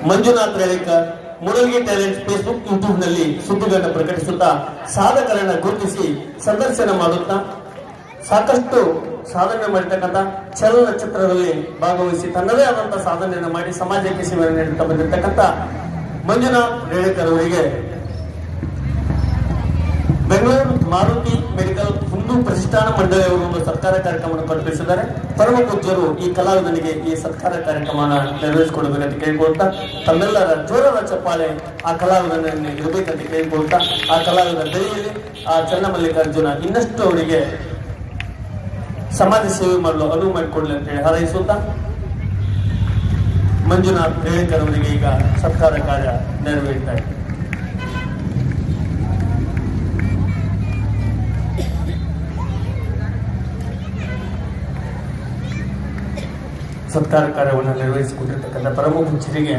Manjunath ರೇಳಿಕರ್ ಮುರಳಿಗೆ talent Facebook YouTube ನಲ್ಲಿ ಸುದ್ದಿಗಳನ್ನು ಪ್ರಕಟಿಸುತ್ತಾ ಸಾಧಕರನ್ನ ಗುರುತಿಸಿ ಸಂದರ್ಶನ ಮಾಡುತ್ತಾ ಸಾಕಷ್ಟು ಸಾಧನೆ ಮಾಡಿರ್ತಕ್ಕಂಥ ಚಲನಚಿತ್ರದಲ್ಲಿ ಭಾಗವಹಿಸಿ ತನ್ನದೇ ಆದಂತಹ ಸಾಧನೆಯನ್ನು ಮಾಡಿ ಸಮಾಜಕ್ಕೆ ಸೇವೆ ನೀಡುತ್ತಾ ಬಂದಿರತಕ್ಕಂಥ ಮಂಜುನಾಥ್ ರೇಳಿಕರ್ ಅವರಿಗೆ ಬೆಂಗಳೂರು ಮಾರುತಿ ಮೆಡಿಕಲ್ ಹಿಂದೂ ಪ್ರತಿಷ್ಠಾನ ಮಂಡಳಿಯವರು ಒಂದು ಸತ್ಕಾರ ಕಾರ್ಯಕ್ರಮವನ್ನು ಕಲ್ಪಿಸಿದ್ದಾರೆ. ಪರಮ ಪೂಜ್ಯರು ಈ ಕಲಾವಿದನಿಗೆ ಈ ಸತ್ಕಾರ ಕಾರ್ಯಕ್ರಮವನ್ನು ನೆರವೇರಿಸಿಕೊಡಬೇಕಂತ ಕೇಳಿಕೊಳ್ತಾ ತಮ್ಮೆಲ್ಲರ ಜೋರಾದ ಚಪ್ಪಾಳೆ ಆ ಕಲಾವಿದನಲ್ಲಿ ಇರಬೇಕಂತ ಕೇಳಿಕೊಳ್ತಾ ಆ ಕಲಾವಿದ ದಯೆಯಲ್ಲಿ ಆ ಚನ್ನಮಲ್ಲಿಕಾರ್ಜುನ ಇನ್ನಷ್ಟು ಅವರಿಗೆ ಸಮಾಜ ಸೇವೆ ಮಾಡಲು ಅನುವು ಮಾಡಿಕೊಡ್ಲಿ ಅಂತ ಹೇಳಿ ಹಾರೈಸುತ್ತಾ ಮಂಜುನಾಥ್ ರೇಳಿಕರ್ ಅವರಿಗೆ ಈಗ ಸತ್ಕಾರ ಕಾರ್ಯ ನೆರವೇರಿತಾ ಇದೆ. ಸತ್ಕಾರ ಕಾರ್ಯವನ್ನು ನೆರವೇರಿಸಿಕೊಂಡಿರ್ತಕ್ಕಂಥ ಪರಮ ಪೂಜ್ಯರಿಗೆ